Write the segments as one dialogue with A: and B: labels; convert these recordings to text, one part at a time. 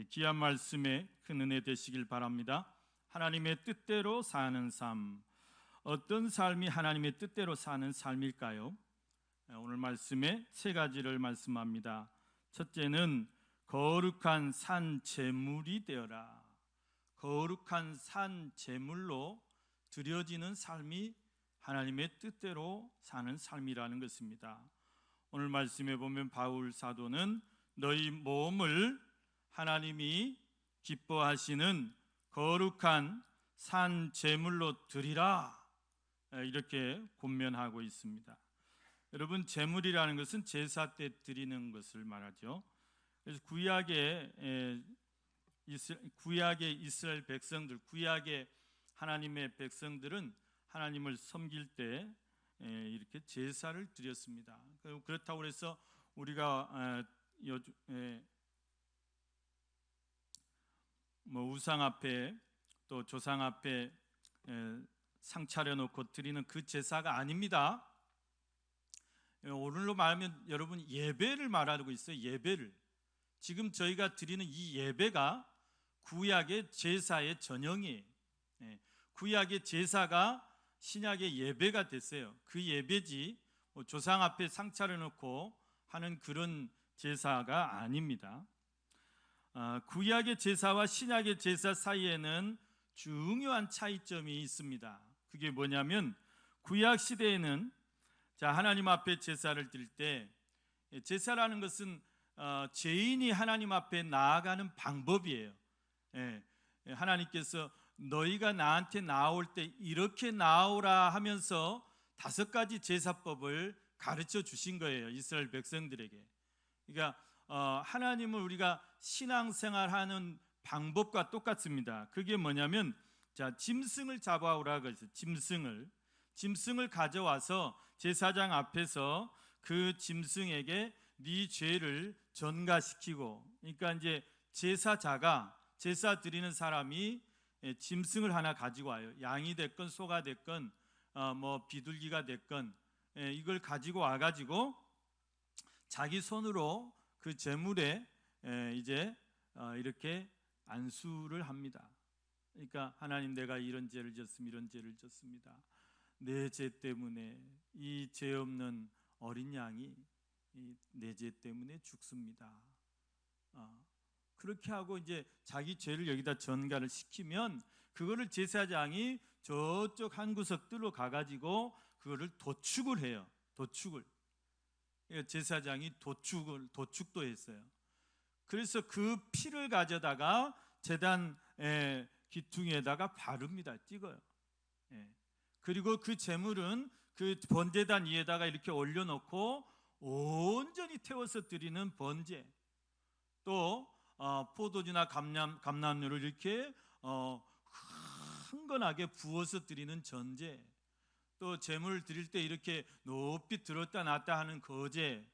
A: 귀한 말씀에 큰 은혜 되시길 바랍니다. 하나님의 뜻대로 사는 삶, 어떤 삶이 하나님의 뜻대로 사는 삶일까요? 오늘 말씀에 세 가지를 말씀합니다. 첫째는 거룩한 산 제물이 되어라. 거룩한 산 제물로 드려지는 삶이 하나님의 뜻대로 사는 삶이라는 것입니다. 오늘 말씀에 보면 바울 사도는 너희 몸을 하나님이 기뻐하시는 거룩한 산 제물로 드리라, 이렇게 권면하고 있습니다. 여러분, 제물이라는 것은 제사 때 드리는 것을 말하죠. 그래서 구약의 이스라엘 백성들, 구약의 하나님의 백성들은 하나님을 섬길 때 이렇게 제사를 드렸습니다. 그렇다고 해서 우리가 우상 앞에 또 조상 앞에 상 차려놓고 드리는 그 제사가 아닙니다. 오늘로 말하면 여러분 예배를 말하고 있어요. 예배를. 지금 저희가 드리는 이 예배가 구약의 제사의 전형이에요. 구약의 제사가 신약의 예배가 됐어요. 그 예배지 조상 앞에 상 차려놓고 하는 그런 제사가 아닙니다. 구약의 제사와 신약의 제사 사이에는 중요한 차이점이 있습니다. 그게 뭐냐면 구약 시대에는 하나님 앞에 제사를 드릴 때, 제사라는 것은 죄인이 하나님 앞에 나아가는 방법이에요. 하나님께서 너희가 나한테 나올 때 이렇게 나오라 하면서 5가지 제사법을 가르쳐 주신 거예요, 이스라엘 백성들에게. 그러니까 하나님을 우리가 신앙생활하는 방법과 똑같습니다. 그게 뭐냐면 짐승을 잡아오라 그랬어요. 짐승을 가져와서 제사장 앞에서 그 짐승에게 네 죄를 전가시키고, 그러니까 이제 제사자가, 제사 드리는 사람이 짐승을 하나 가지고 와요. 양이 됐건 소가 됐건 비둘기가 됐건 이걸 가지고 와가지고 자기 손으로 그 제물에 이제 이렇게 안수를 합니다. 그러니까 하나님, 내가 이런 죄를 졌습니다. 내 죄 때문에 이 죄 없는 어린 양이 내 죄 때문에 죽습니다. 그렇게 하고 이제 자기 죄를 여기다 전가를 시키면 그거를 제사장이 저쪽 한 구석들로 가가지고 그거를 도축을 해요. 도축을. 제사장이 도축도 했어요. 그래서 그 피를 가져다가 제단 기퉁에다가 바릅니다. 찍어요. 그리고 그 제물은 그 번제단 위에다가 이렇게 올려놓고 온전히 태워서 드리는 번제, 또 포도주나 감람류를 이렇게 흥건하게 부어서 드리는 전제, 또 제물을 드릴 때 이렇게 높이 들었다 놨다 하는 거제,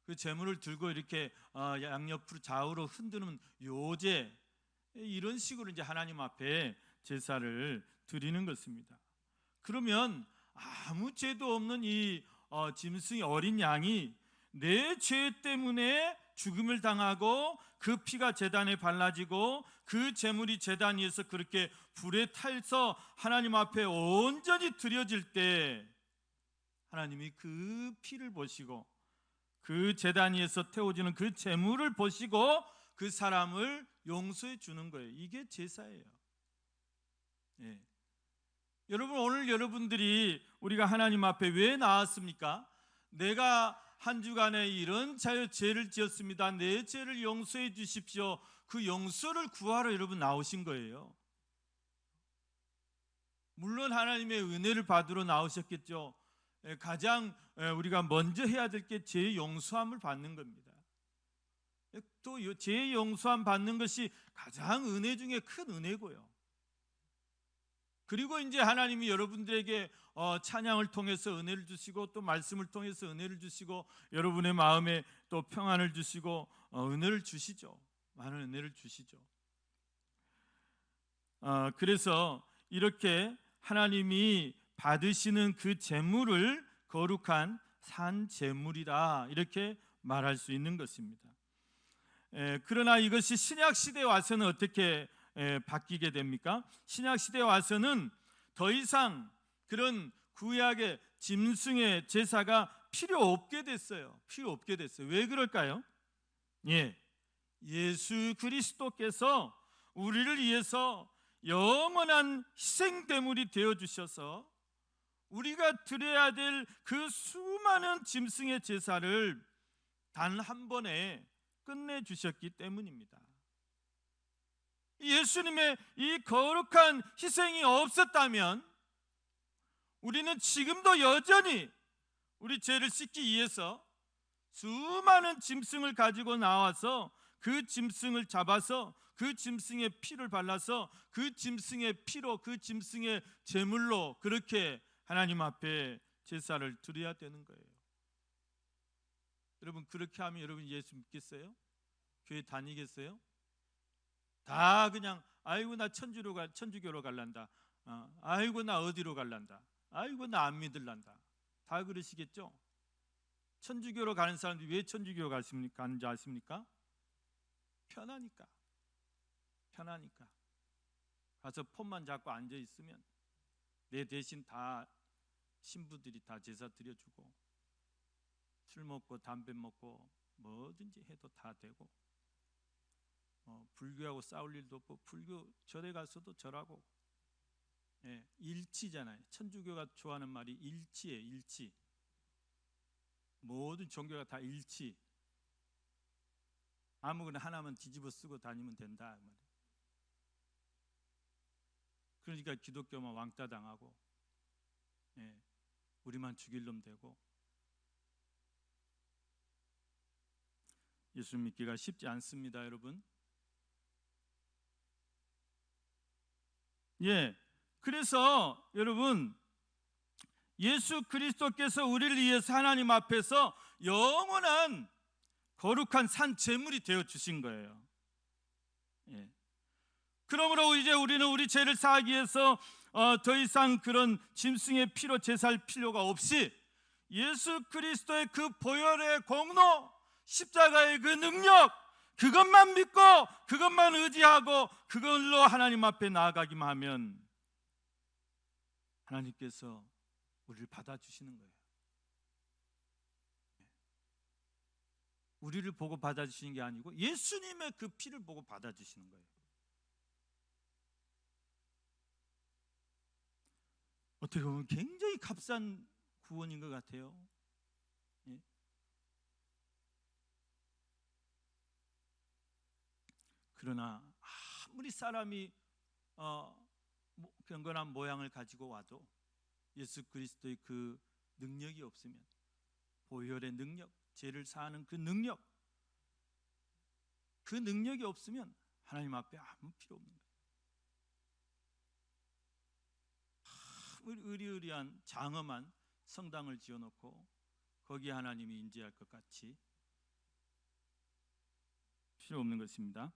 A: 그 제물을 들고 이렇게 양옆으로 좌우로 흔드는 요제, 이런 식으로 이제 하나님 앞에 제사를 드리는 것입니다. 그러면 아무 죄도 없는 이 짐승이, 어린 양이 내 죄 때문에 죽음을 당하고 그 피가 제단에 발라지고 그 제물이 제단 위에서 그렇게 불에 타서 하나님 앞에 온전히 드려질 때 하나님이 그 피를 보시고 그 제단 위에서 태워지는 그 제물을 보시고 그 사람을 용서해 주는 거예요. 이게 제사예요. 여러분, 오늘 여러분들이 우리가 하나님 앞에 왜 나왔습니까? 내가 한 주간에 이런 죄를 지었습니다. 내 죄를 용서해 주십시오. 그 용서를 구하러 여러분 나오신 거예요. 물론 하나님의 은혜를 받으러 나오셨겠죠. 가장 우리가 먼저 해야 될 게 죄 용서함을 받는 겁니다. 또 죄 용서함 받는 것이 가장 은혜 중에 큰 은혜고요. 그리고 이제 하나님이 여러분들에게 찬양을 통해서 은혜를 주시고, 또 말씀을 통해서 은혜를 주시고, 여러분의 마음에 또 평안을 주시고 은혜를 주시죠. 많은 은혜를 주시죠. 그래서 이렇게 하나님이 받으시는 그 제물을 거룩한 산 제물이다, 이렇게 말할 수 있는 것입니다. 그러나 이것이 신약 시대에 와서는 어떻게 바뀌게 됩니까? 신약 시대에 와서는 더 이상 그런 구약의 짐승의 제사가 필요 없게 됐어요. 필요 없게 됐어요. 왜 그럴까요? 예수 그리스도께서 우리를 위해서 영원한 희생대물이 되어 주셔서 우리가 드려야 될 그 수많은 짐승의 제사를 단 한 번에 끝내 주셨기 때문입니다. 예수님의 이 거룩한 희생이 없었다면 우리는 지금도 여전히 우리 죄를 씻기 위해서 수많은 짐승을 가지고 나와서 그 짐승을 잡아서 그 짐승의 피를 발라서 그 짐승의 피로 그 짐승의 제물로 그렇게 하나님 앞에 제사를 드려야 되는 거예요. 여러분, 그렇게 하면 여러분 예수 믿겠어요? 교회 다니겠어요? 다 그냥 아이고 나 천주교로 갈란다. 아이고 나 어디로 갈란다. 아이고 나 안 믿을란다. 다 그러시겠죠? 천주교로 가는 사람들이 왜 천주교 가는지 아십니까? 편하니까. 가서 폰만 잡고 앉아 있으면 내 대신 다 신부들이 다 제사 드려주고 술 먹고 담배 먹고 뭐든지 해도 다 되고, 불교하고 싸울 일도 없고 불교 절에 가서도 절하고, 일치잖아요. 천주교가 좋아하는 말이 일치예요. 일치. 모든 종교가 다 일치. 아무거나 하나만 뒤집어 쓰고 다니면 된다. 그러니까 기독교만 왕따 당하고, 우리만 죽일 놈 되고, 예수 믿기가 쉽지 않습니다, 여러분. 그래서 여러분, 예수 그리스도께서 우리를 위해서 하나님 앞에서 영원한 거룩한 산 제물이 되어 주신 거예요. 그러므로 이제 우리는 우리 죄를 사하기 위해서 더 이상 그런 짐승의 피로 제사할 필요가 없이 예수 그리스도의 그 보혈의 공로, 십자가의 그 능력, 그것만 믿고 그것만 의지하고 그걸로 하나님 앞에 나아가기만 하면 하나님께서 우리를 받아주시는 거예요. 우리를 보고 받아주시는 게 아니고 예수님의 그 피를 보고 받아주시는 거예요. 어떻게 보면 굉장히 값싼 구원인 것 같아요. 그러나 아무리 사람이 경건한 모양을 가지고 와도 예수 그리스도의 그 능력이 없으면, 보혈의 능력, 죄를 사하는 그 능력이 없으면 하나님 앞에 아무 필요 없는 거예요. 아무리 의리의리한 장엄한 성당을 지어놓고 거기에 하나님이 임재할 것 같이 필요 없는 것입니다.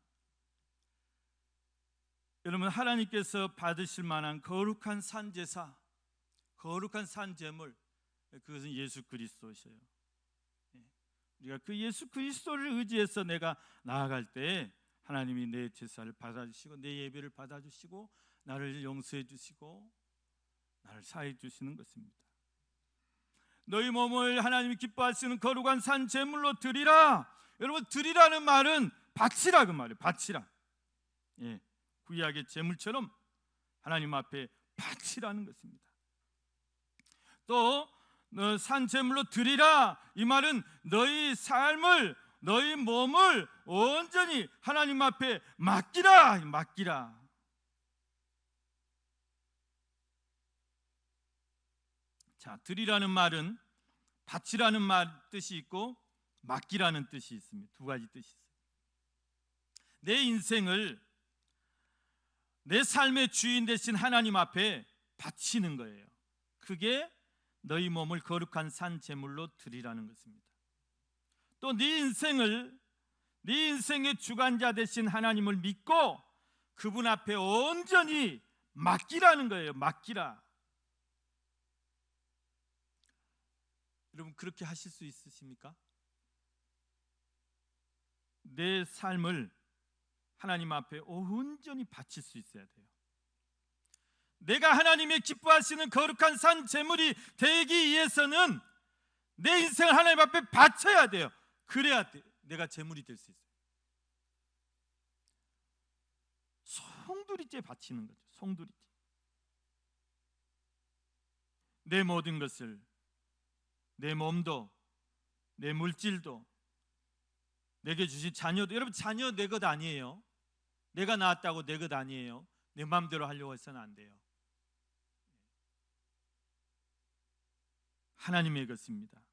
A: 여러분, 하나님께서 받으실 만한 거룩한 산제사, 거룩한 산제물, 그것은 예수 그리스도셔요. 우리가 그 예수 그리스도를 의지해서 내가 나아갈 때 하나님이 내 제사를 받아주시고 내 예배를 받아주시고 나를 용서해 주시고 나를 사해 주시는 것입니다. 너희 몸을 하나님이 기뻐하시는 거룩한 산제물로 드리라. 여러분, 드리라는 말은 바치라 그 말이에요. 바치라. 구약의 제물처럼 하나님 앞에 바치라는 것입니다. 또 산제물로 드리라, 이 말은 너희 삶을, 너희 몸을 온전히 하나님 앞에 맡기라. 자, 드리라는 말은 바치라는 말 뜻이 있고 맡기라는 뜻이 있습니다. 두 가지 뜻이 있어요. 내 인생을 내 삶의 주인 되신 하나님 앞에 바치는 거예요. 그게 너희 몸을 거룩한 산 제물로 드리라는 것입니다. 또 네 인생의 주관자 되신 하나님을 믿고 그분 앞에 온전히 맡기라는 거예요. 맡기라. 여러분, 그렇게 하실 수 있으십니까? 내 삶을 하나님 앞에 온전히 바칠 수 있어야 돼요. 내가 하나님의 기뻐하시는 거룩한 산 제물이 되기 위해서는 내 인생을 하나님 앞에 바쳐야 돼요. 그래야 내가 제물이 될 수 있어요. 송두리째 바치는 거죠. 송두리째. 내 모든 것을, 내 몸도, 내 물질도, 내게 주신 자녀도. 여러분, 자녀 내 것 아니에요. 내가 낳았다고 내 것 아니에요. 내 마음대로 하려고 해서는 안 돼요. 하나님의 것입니다.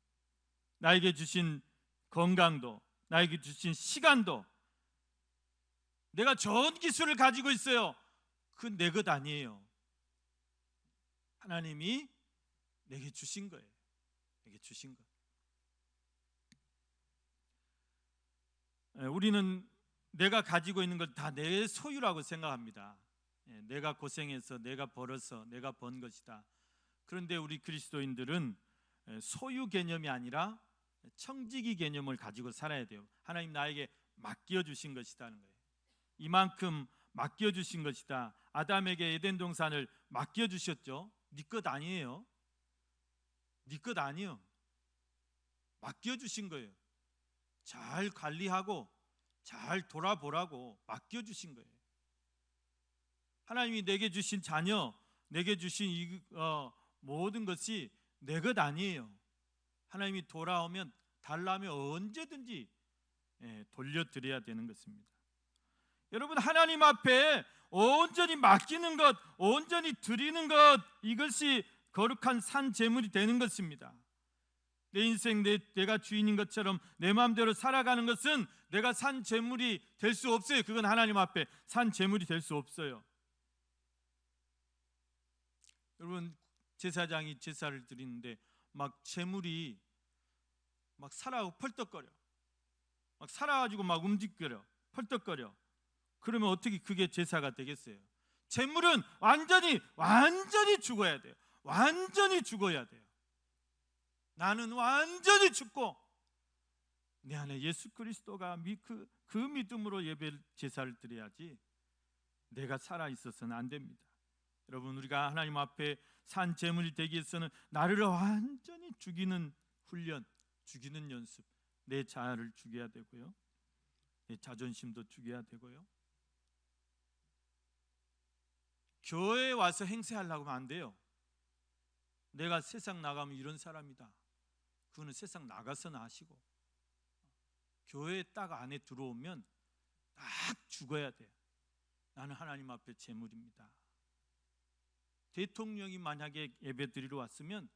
A: 나에게 주신 건강도, 나에게 주신 시간도, 내가 좋은 기술을 가지고 있어요. 그건 내 것 아니에요. 하나님이 내게 주신 거예요. 내게 주신 것. 우리는 내가 가지고 있는 걸 다 내 소유라고 생각합니다. 내가 고생해서, 내가 벌어서, 내가 번 것이다. 그런데 우리 그리스도인들은 소유 개념이 아니라 청지기 개념을 가지고 살아야 돼요. 하나님 나에게 맡겨주신 것이다는 거예요. 이만큼 맡겨주신 것이다. 아담에게 에덴 동산을 맡겨주셨죠. 네 것 아니에요. 네 것 아니에요. 맡겨주신 거예요. 잘 관리하고 잘 돌아보라고 맡겨주신 거예요. 하나님이 내게 주신 자녀, 내게 주신 모든 것이 내 것 아니에요. 하나님이 돌아오면 달라면 언제든지 돌려드려야 되는 것입니다. 여러분, 하나님 앞에 온전히 맡기는 것, 온전히 드리는 것, 이것이 거룩한 산 제물이 되는 것입니다. 내 인생 내가 주인인 것처럼 내 마음대로 살아가는 것은 내가 산 제물이 될 수 없어요. 그건 하나님 앞에 산 제물이 될 수 없어요. 여러분, 제사장이 제사를 드리는데 막 제물이 막 살아가고 펄떡거려, 막 살아가지고 막 움직여요. 펄떡거려. 그러면 어떻게 그게 제사가 되겠어요? 제물은 완전히 죽어야 돼요. 완전히 죽어야 돼요. 나는 완전히 죽고 내 안에 예수 그리스도가 그 믿음으로 예배 제사를 드려야지 내가 살아 있어서는 안 됩니다. 여러분, 우리가 하나님 앞에 산 제물이 되기 위해서는 나를 완전히 죽이는 훈련, 죽이는 연습, 내 자아를 죽여야 되고요, 내 자존심도 죽여야 되고요. 교회에 와서 행세하려고 하면 안 돼요. 내가 세상 나가면 이런 사람이다, 그거는 세상 나가서나 하시고, 교회 딱 안에 들어오면 딱 죽어야 돼요. 나는 하나님 앞에 제물입니다. 대통령이 만약에 예배 드리러 왔으면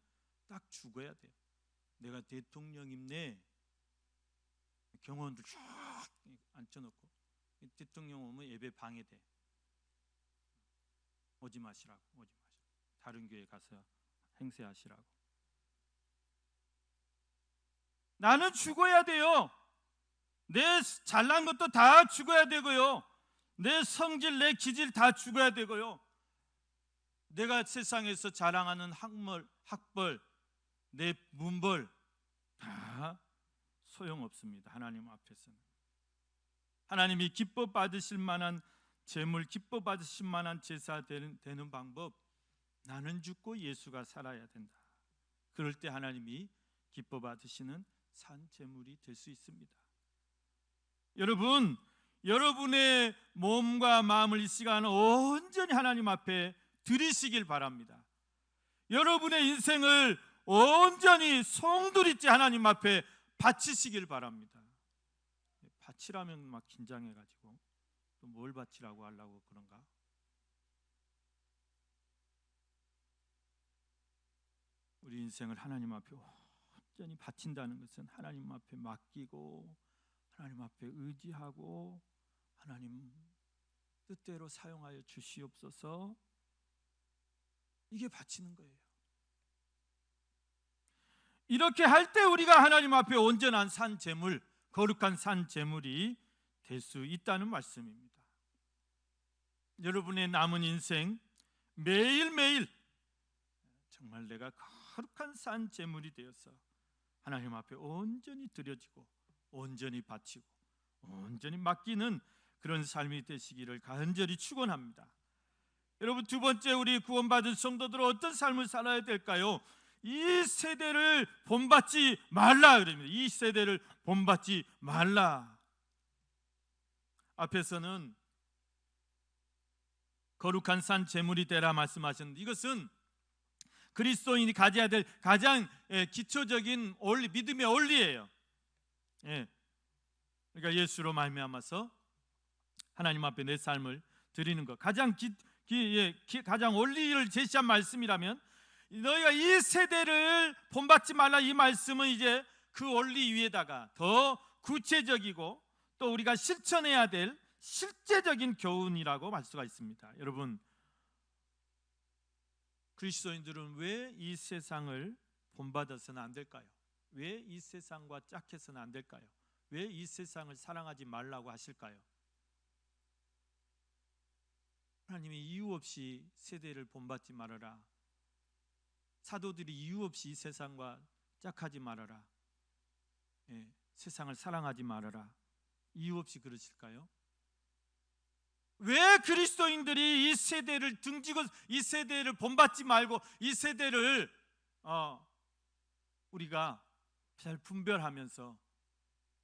A: 딱 죽어야 돼요. 내가 대통령임네. 경호원들 쫙 앉혀놓고 대통령 오면 예배 방해돼. 오지 마시라고. 다른 교회 가서 행세하시라고. 나는 죽어야 돼요. 내 잘난 것도 다 죽어야 되고요, 내 성질, 내 기질 다 죽어야 되고요, 내가 세상에서 자랑하는 학벌, 내 문벌 다 소용없습니다. 하나님 앞에서는. 하나님이 기뻐 받으실 만한 제물, 기뻐 받으실 만한 제사 되는 방법, 나는 죽고 예수가 살아야 된다. 그럴 때 하나님이 기뻐 받으시는 산 제물이 될 수 있습니다. 여러분, 여러분의 몸과 마음을 이 시간 온전히 하나님 앞에 드리시길 바랍니다. 여러분의 인생을 온전히 송두리째 하나님 앞에 바치시길 바랍니다. 바치라면 막 긴장해가지고 또 뭘 바치라고 하려고 그런가? 우리 인생을 하나님 앞에 온전히 바친다는 것은 하나님 앞에 맡기고 하나님 앞에 의지하고 하나님 뜻대로 사용하여 주시옵소서, 이게 바치는 거예요. 이렇게 할 때 우리가 하나님 앞에 온전한 산 제물, 거룩한 산 제물이 될 수 있다는 말씀입니다. 여러분의 남은 인생 매일매일 정말 내가 거룩한 산 제물이 되어서 하나님 앞에 온전히 드려지고 온전히 바치고 온전히 맡기는 그런 삶이 되시기를 간절히 축원합니다. 여러분, 두 번째, 우리 구원받은 성도들은 어떤 삶을 살아야 될까요? 이 세대를 본받지 말라 그럽니다. 이 세대를 본받지 말라. 앞에서는 거룩한 산 제물이 되라 말씀하셨는데, 이것은 그리스도인이 가져야 될 가장 기초적인 원리, 믿음의 원리예요. 그러니까 예수로 말미암아서 하나님 앞에 내 삶을 드리는 것, 가장 가장 원리를 제시한 말씀이라면, 너희가 이 세대를 본받지 말라, 이 말씀은 이제 그 원리 위에다가 더 구체적이고 또 우리가 실천해야 될 실제적인 교훈이라고 할 수가 있습니다. 여러분, 그리스도인들은 왜 이 세상을 본받아서는 안 될까요? 왜 이 세상과 짝해서는 안 될까요? 왜 이 세상을 사랑하지 말라고 하실까요? 하나님이 이유 없이 세대를 본받지 말아라, 사도들이 이유 없이 이 세상과 짝하지 말아라, 세상을 사랑하지 말아라, 이유 없이 그러실까요? 왜 그리스도인들이 이 세대를 등지고 이 세대를 본받지 말고 이 세대를 우리가 잘 분별하면서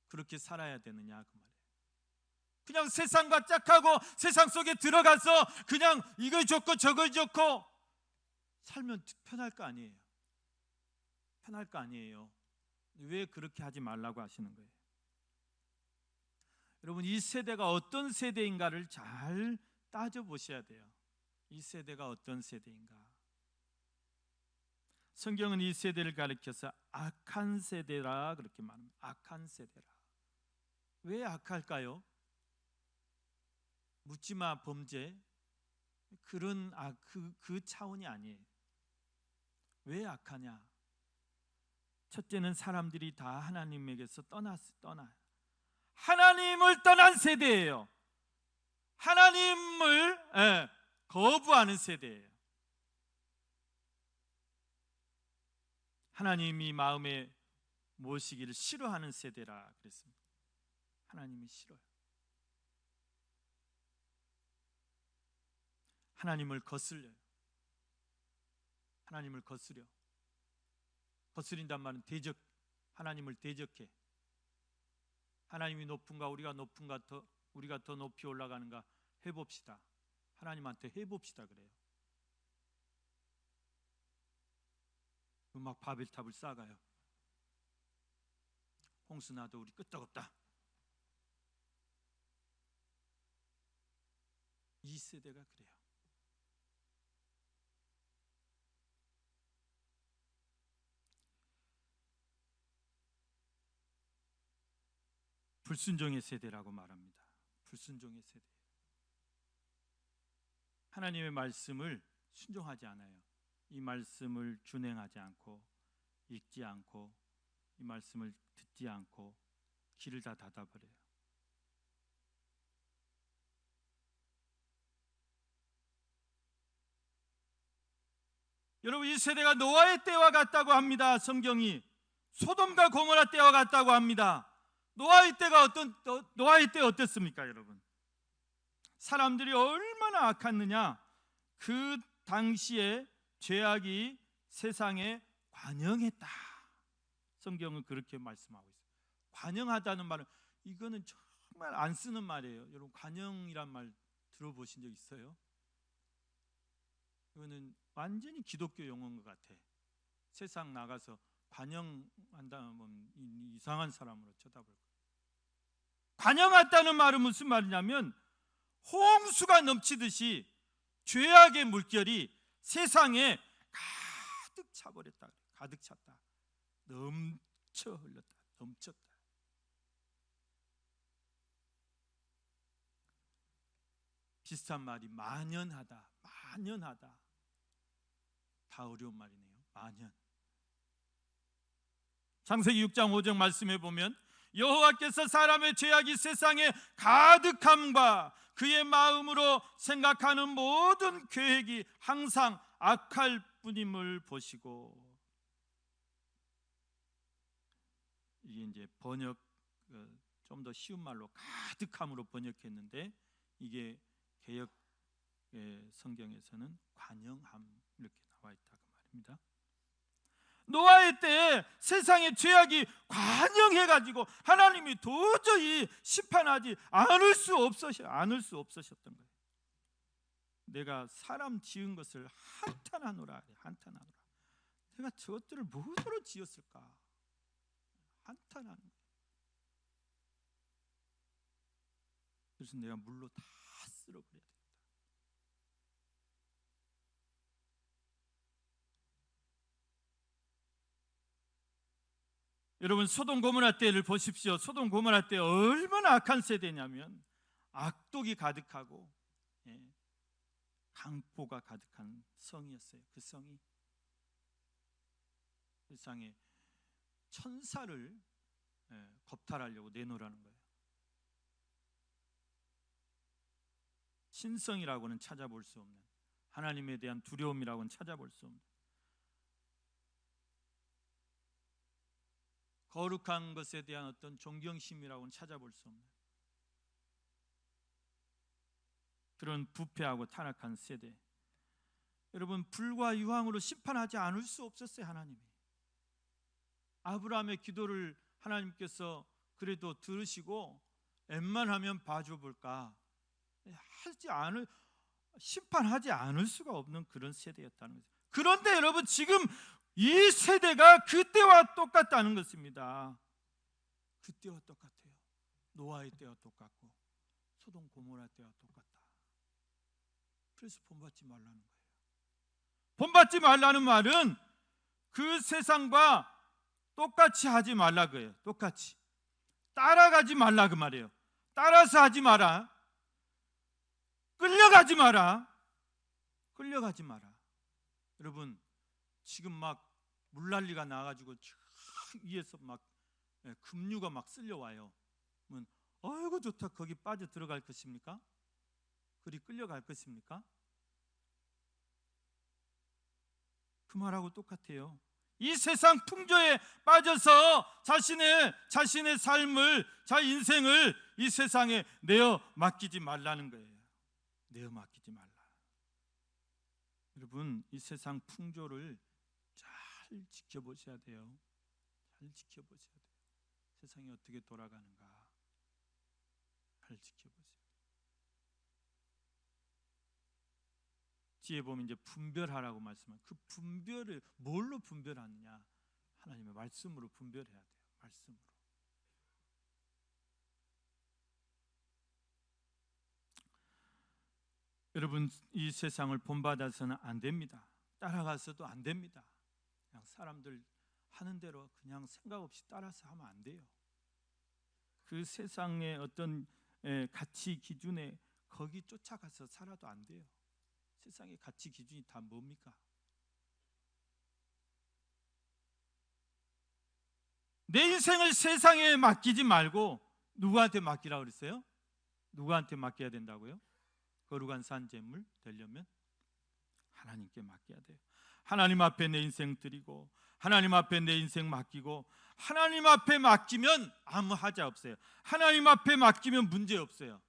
A: 그렇게 살아야 되느냐, 그 말이에요. 그냥 세상과 짝하고 세상 속에 들어가서 그냥 이걸 좋고 저걸 좋고 살면 편할 거 아니에요. 편할 거 아니에요. 왜 그렇게 하지 말라고 하시는 거예요? 여러분, 이 세대가 어떤 세대인가를 잘 따져보셔야 돼요. 이 세대가 어떤 세대인가. 성경은 이 세대를 가리켜서 악한 세대라 그렇게 말합니다. 악한 세대라. 왜 악할까요? 묻지마 범죄, 그런 그 차원이 아니에요. 왜 악하냐? 첫째는 사람들이 다 하나님에게서 떠나요. 하나님을 떠난 세대예요. 하나님을 거부하는 세대예요. 하나님이 마음에 모시기를 싫어하는 세대라 그랬습니다. 하나님이 싫어요. 하나님을 거슬려요. 하나님을 거스려. 거스린단 말은 하나님을 대적해. 하나님이 높은가 우리가 높은가 우리가 더 높이 올라가는가 해봅시다. 하나님한테 해봅시다 그래요. 막 바벨탑을 쌓아가요. 홍수나도 우리 끄떡없다. 이 세대가 그래요. 불순종의 세대라고 말합니다. 불순종의 세대. 하나님의 말씀을 순종하지 않아요. 이 말씀을 준행하지 않고 읽지 않고 이 말씀을 듣지 않고 길을 다 닫아버려요. 여러분, 이 세대가 노아의 때와 같다고 합니다. 성경이 소돔과 고모라 때와 같다고 합니다. 노아의 때 어땠습니까, 여러분? 사람들이 얼마나 악했느냐? 그 당시에 죄악이 세상에 관영했다. 성경은 그렇게 말씀하고 있어요. 관영하다는 말은 이거는 정말 안 쓰는 말이에요. 여러분, 관영이란 말 들어보신 적 있어요? 이거는 완전히 기독교 용어인 것 같아. 세상 나가서 관영한다면 이상한 사람으로 쳐다볼 거예요. 관영했다는 말은 무슨 말이냐면 홍수가 넘치듯이 죄악의 물결이 세상에 가득 차버렸다. 가득 찼다. 넘쳐 흘렀다. 넘쳤다. 비슷한 말이 만연하다. 만연하다. 다 어려운 말이네요. 만연. 창세기 6장 5절 말씀해 보면 여호와께서 사람의 죄악이 세상에 가득함과 그의 마음으로 생각하는 모든 계획이 항상 악할 뿐임을 보시고, 이게 이제 번역 좀 더 쉬운 말로 가득함으로 번역했는데 이게 개역 성경에서는 관영함 이렇게 나와 있다고 말입니다. 노아의 때에 세상의 죄악이 관영해가지고 하나님이 도저히 심판하지 않을 수 없으셨던 거예요. 내가 사람 지은 것을 한탄하노라. 내가 저것들을 무엇으로 지었을까? 한탄하는 거예요. 그래서 내가 물로 다 쓸어버려야 된다. 여러분, 소돔 고모라 때를 보십시오. 소돔 고모라 때 얼마나 악한 세대냐면 악독이 가득하고 강포가 가득한 성이었어요. 그 성이 세상에 천사를 겁탈하려고 내놓으라는 거예요. 신성이라고는 찾아볼 수 없는, 하나님에 대한 두려움이라고는 찾아볼 수 없는, 거룩한 것에 대한 어떤 존경심이라고는 찾아볼 수 없는 그런 부패하고 타락한 세대. 여러분, 불과 유황으로 심판하지 않을 수 없었어요. 하나님이 아브라함의 기도를 하나님께서 그래도 들으시고 웬만하면 봐줘 볼까, 심판하지 않을 수가 없는 그런 세대였다는 거죠. 그런데 여러분, 지금 이 세대가 그때와 똑같다는 것입니다. 그때와 똑같아요. 노아의 때와 똑같고 소돔 고모라 때와 똑같다. 그래서 본받지 말라는 거예요. 본받지 말라는 말은 그 세상과 똑같이 하지 말라 그래요. 똑같이 따라가지 말라 그 말이에요. 따라서 하지 마라. 끌려가지 마라. 여러분, 지금 막 물난리가 나가지고 위에서 막 급류가 막 쓸려와요. 그러면 아이고 좋다, 거기 빠져 들어갈 것입니까? 그리 끌려갈 것입니까? 그 말하고 똑같아요. 이 세상 풍조에 빠져서 자신의 삶을, 자기 인생을 이 세상에 내어 맡기지 말라는 거예요. 내어 맡기지 말라. 여러분, 이 세상 풍조를 잘 지켜보셔야 돼요. 잘 지켜보셔야 돼요. 세상이 어떻게 돌아가는가 잘 지켜보세요. 뒤에 보면 이제 분별하라고 말씀하는, 그 분별을 뭘로 분별하느냐? 하나님의 말씀으로 분별해야 돼요. 말씀으로. 여러분, 이 세상을 본받아서는 안 됩니다. 따라가서도 안 됩니다. 그냥 사람들 하는 대로 그냥 생각 없이 따라서 하면 안 돼요. 그 세상의 어떤 가치 기준에 거기 쫓아가서 살아도 안 돼요. 세상의 가치 기준이 다 뭡니까? 내 인생을 세상에 맡기지 말고 누구한테 맡기라고 그랬어요? 누구한테 맡겨야 된다고요? 거룩한 산재물 되려면 하나님께 맡겨야 돼요. 하나님 앞에 내 인생 드리고 하나님 앞에 내 인생 맡기고, 하나님 앞에 맡기면 아무 하자 없어요. 하나님 앞에 맡기면 문제 없어요.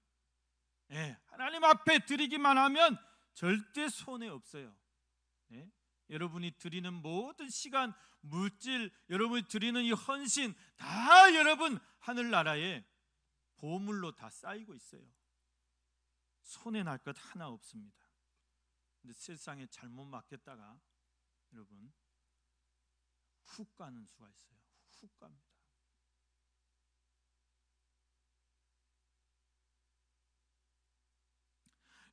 A: 하나님 앞에 드리기만 하면 절대 손해 없어요. 여러분이 드리는 모든 시간, 물질, 여러분이 드리는 이 헌신 다 여러분 하늘나라에 보물로 다 쌓이고 있어요. 손해 날 것 하나 없습니다. 근데 세상에 잘못 맡겼다가 여러분 훅 가는 수가 있어요. 훅 갑니다.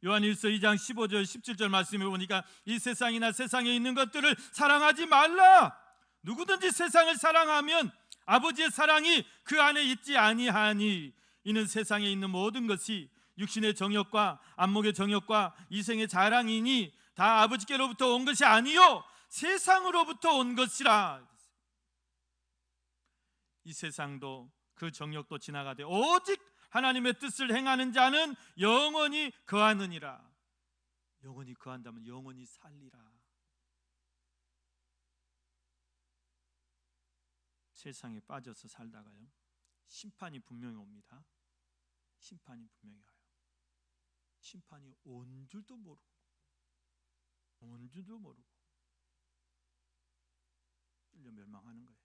A: 요한일서 2장 15절 17절 말씀해 보니까 이 세상이나 세상에 있는 것들을 사랑하지 말라. 누구든지 세상을 사랑하면 아버지의 사랑이 그 안에 있지 아니하니, 이는 세상에 있는 모든 것이 육신의 정욕과 안목의 정욕과 이생의 자랑이니 다 아버지께로부터 온 것이 아니요 세상으로부터 온 것이라. 이 세상도 그 정욕도 지나가되 오직 하나님의 뜻을 행하는 자는 영원히 거하느니라. 영원히 거한다면 영원히 살리라. 세상에 빠져서 살다가요 심판이 분명히 옵니다. 심판이 분명히 와요. 심판이 온 줄도 모르고 찔려 멸망하는 거예요.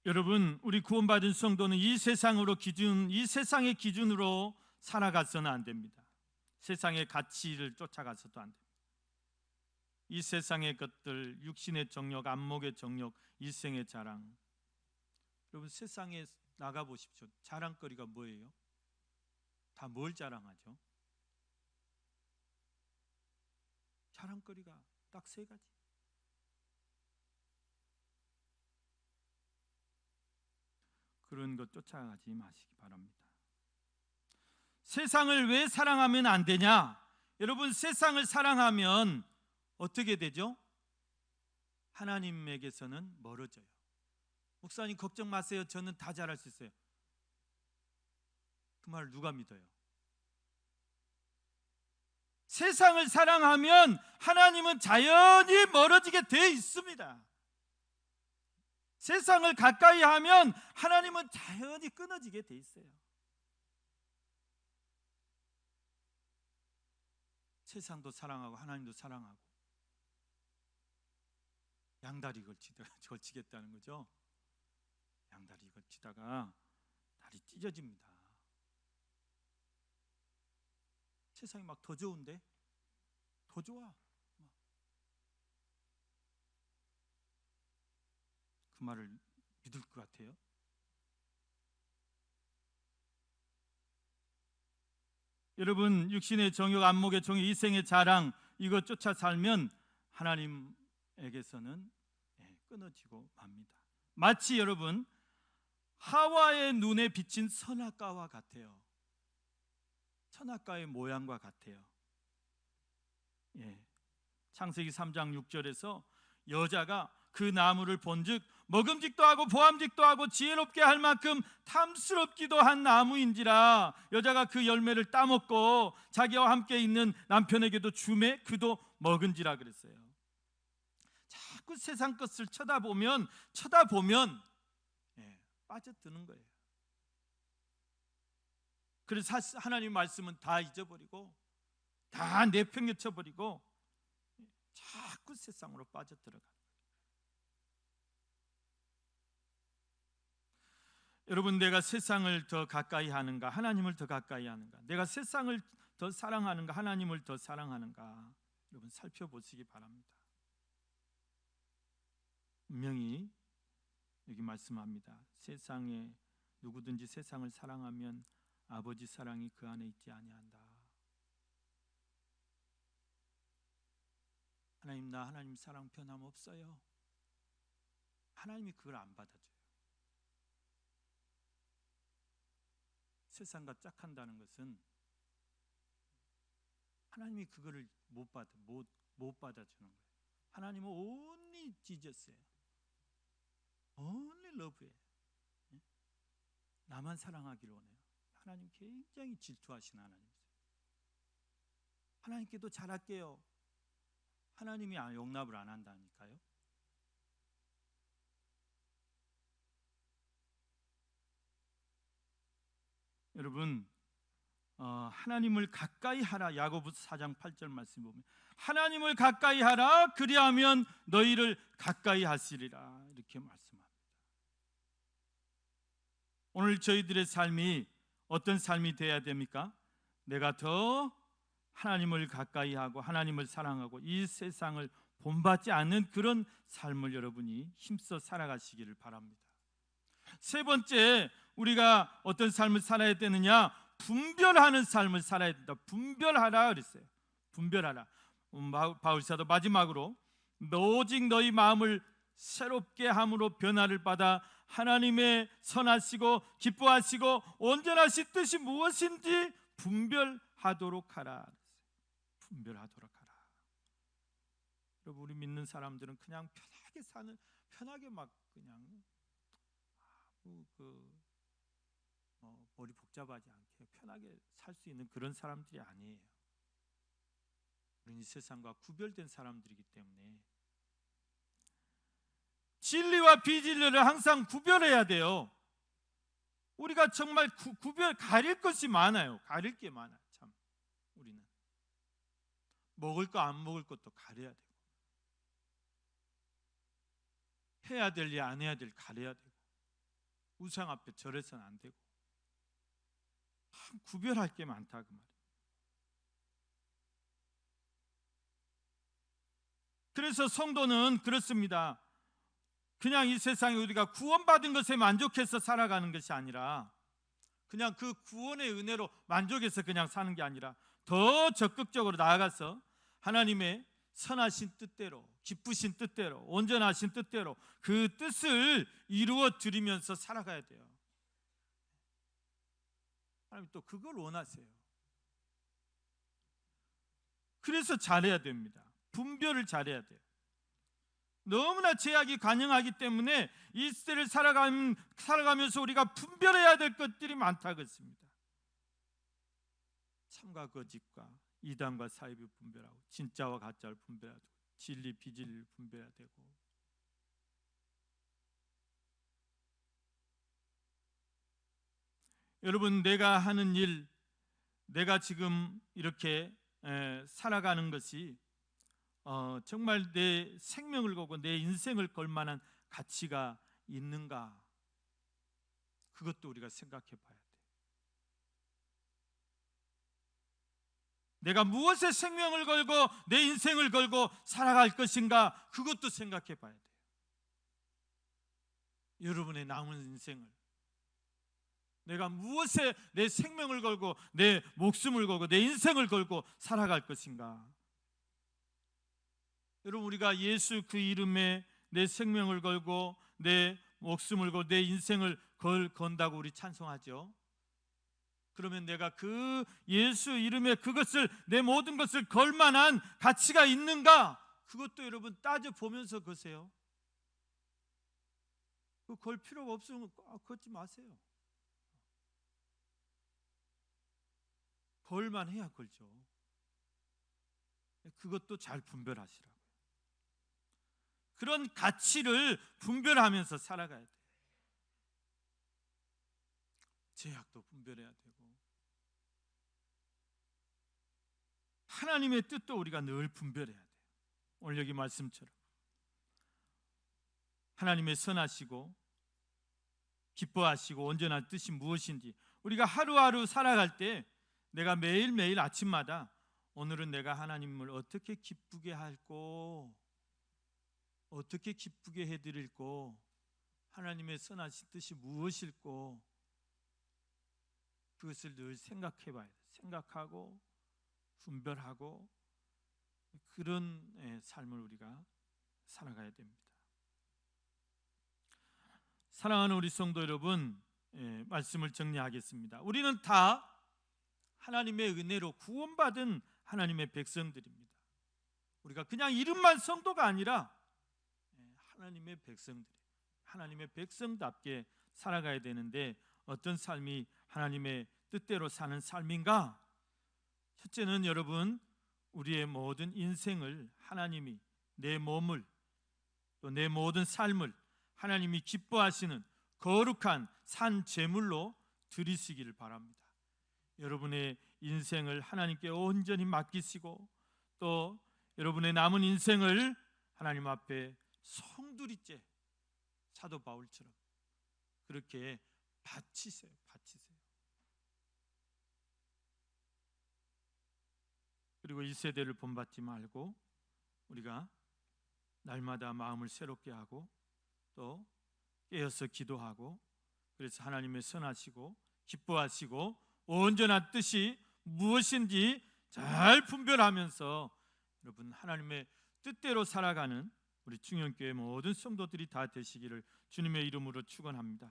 A: 여러분, 우리 구원받은 성도는 이 세상의 기준으로 살아가서는 안 됩니다. 세상의 가치를 쫓아가서도 안 됩니다. 이 세상의 것들, 육신의 정욕, 안목의 정욕, 일생의 자랑. 여러분, 세상에 나가 보십시오. 자랑거리가 뭐예요? 다 뭘 자랑하죠? 자랑거리가 딱 세 가지. 그런 것 쫓아가지 마시기 바랍니다. 세상을 왜 사랑하면 안 되냐? 여러분, 세상을 사랑하면 어떻게 되죠? 하나님에게서는 멀어져요. 목사님 걱정 마세요. 저는 다 잘할 수 있어요. 그 말을 누가 믿어요? 세상을 사랑하면 하나님은 자연히 멀어지게 돼 있습니다. 세상을 가까이 하면 하나님은 자연히 끊어지게 돼 있어요. 세상도 사랑하고 하나님도 사랑하고 양다리 걸치겠다는 거죠. 양다리 걸치다가 다리 찢어집니다. 세상이 막 더 좋은데? 더 좋아. 그 말을 믿을 것 같아요? 여러분, 육신의 정욕, 안목의 정욕, 이생의 자랑, 이거 쫓아 살면 하나님에게서는 끊어지고 맙니다. 마치 여러분, 하와의 눈에 비친 선악과와 같아요. 선악과의 모양과 같아요. 창세기 3장 6절에서 여자가 그 나무를 본즉 먹음직도 하고 보암직도 하고 지혜롭게 할 만큼 탐스럽기도 한 나무인지라 여자가 그 열매를 따먹고 자기와 함께 있는 남편에게도 주매 그도 먹은지라 그랬어요. 자꾸 세상 것을 쳐다보면 빠져드는 거예요. 그래서 하나님 말씀은 다 잊어버리고 다 내팽개쳐버리고 자꾸 세상으로 빠져들어가는 거예요. 여러분, 내가 세상을 더 가까이 하는가 하나님을 더 가까이 하는가, 내가 세상을 더 사랑하는가 하나님을 더 사랑하는가, 여러분 살펴보시기 바랍니다. 분명히 여기 말씀합니다. 세상에 누구든지 세상을 사랑하면 아버지 사랑이 그 안에 있지 아니한다. 하나님, 나 하나님 사랑 변함없어요. 하나님이 그걸 안 받아줘요. 세상과 짝한다는 것은 하나님이 그거를 못 받아주는 거예요. 하나님은 only 지저스예요. only love예요. 나만 사랑하기를 원해요. 하나님 굉장히 질투하시는 하나님이세요. 하나님께도 잘할게요. 하나님이 용납을 안 한다니까요. 여러분, 하나님을 가까이 하라. 야고보서 4장 8절 말씀 보면 하나님을 가까이 하라. 그리하면 너희를 가까이 하시리라. 이렇게 말씀합니다. 오늘 저희들의 삶이 어떤 삶이 되어야 됩니까? 내가 더 하나님을 가까이 하고 하나님을 사랑하고 이 세상을 본받지 않는 그런 삶을 여러분이 힘써 살아가시기를 바랍니다. 세 번째, 우리가 어떤 삶을 살아야 되느냐? 분별하는 삶을 살아야 된다. 분별하라 그랬어요. 분별하라. 바울 사도 마지막으로 오직 너희 마음을 새롭게 함으로 변화를 받아 하나님의 선하시고 기뻐하시고 온전하신 뜻이 무엇인지 분별하도록 하라. 분별하도록 하라. 여러분, 우리 믿는 사람들은 그냥 편하게 막 그냥 머리 복잡하지 않게 편하게 살 수 있는 그런 사람들이 아니에요. 우리는 이 세상과 구별된 사람들이기 때문에 진리와 비진리를 항상 구별해야 돼요. 우리가 정말 가릴 것이 많아요. 가릴 게 많아요. 참 우리는 먹을 거 안 먹을 것도 가려야 되고, 해야 될 일 안 해야 될 가려야 되고, 우상 앞에 절해서는 안 되고, 참 구별할 게 많다 그 말이에요. 그래서 성도는 그렇습니다. 그냥 이 세상에 우리가 구원받은 것에 만족해서 살아가는 것이 아니라, 그냥 그 구원의 은혜로 만족해서 그냥 사는 게 아니라 더 적극적으로 나아가서 하나님의 선하신 뜻대로, 기쁘신 뜻대로, 온전하신 뜻대로 그 뜻을 이루어 드리면서 살아가야 돼요. 하나님 또 그걸 원하세요. 그래서 잘해야 됩니다. 분별을 잘해야 돼요. 너무나 제약이 관영하기 때문에 이 시대를 살아가면서 우리가 분별해야 될 것들이 많다 그렇습니다. 참과 거짓과 이단과 사입을 분별하고, 진짜와 가짜를 분별하고, 진리 비진리를 분별해야 되고, 여러분, 내가 하는 일, 내가 지금 이렇게 살아가는 것이 정말 내 생명을 걸고 내 인생을 걸 만한 가치가 있는가? 그것도 우리가 생각해 봐야 돼. 내가 무엇에 생명을 걸고 내 인생을 걸고 살아갈 것인가? 그것도 생각해 봐야 돼요. 여러분의 남은 인생을 내가 무엇에 내 생명을 걸고 내 목숨을 걸고 내 인생을 걸고 살아갈 것인가? 여러분, 우리가 예수 그 이름에 내 생명을 걸고 내 목숨을 걸고 내 인생을 건다고 우리 찬송하죠. 그러면 내가 그 예수 이름에 그것을, 내 모든 것을 걸 만한 가치가 있는가? 그것도 여러분 따져보면서 거세요. 그 걸 필요가 없으면 걷지 마세요. 걸만 해야 걸죠. 그것도 잘 분별하시라고요. 그런 가치를 분별하면서 살아가야 돼요. 제약도 분별해야 되고, 하나님의 뜻도 우리가 늘 분별해야 돼요. 오늘 여기 말씀처럼 하나님의 선하시고 기뻐하시고 온전한 뜻이 무엇인지 우리가 하루하루 살아갈 때, 내가 매일매일 아침마다 오늘은 내가 하나님을 어떻게 기쁘게 할고, 어떻게 기쁘게 해드릴고, 하나님의 선하신 뜻이 무엇일고, 그것을 늘 생각해 봐야 돼요. 생각하고 분별하고 그런 삶을 우리가 살아가야 됩니다. 사랑하는 우리 성도 여러분, 말씀을 정리하겠습니다. 우리는 다 하나님의 은혜로 구원받은 하나님의 백성들입니다. 우리가 그냥 이름만 성도가 아니라 하나님의 백성들, 하나님의 백성답게 살아가야 되는데, 어떤 삶이 하나님의 뜻대로 사는 삶인가? 첫째는 여러분, 우리의 모든 인생을 하나님이, 내 몸을, 또 내 모든 삶을 하나님이 기뻐하시는 거룩한 산 제물로 드리시기를 바랍니다. 여러분의 인생을 하나님께 온전히 맡기시고, 또 여러분의 남은 인생을 하나님 앞에 송두리째, 사도 바울처럼 그렇게 바치세요. 그리고 이 세대를 본받지 말고 우리가 날마다 마음을 새롭게 하고 또 깨어서 기도하고, 그래서 하나님의 선하시고 기뻐하시고 온전한 뜻이 무엇인지 잘 분별하면서 여러분 하나님의 뜻대로 살아가는 우리 충영교회 모든 성도들이 다 되시기를 주님의 이름으로 축원합니다.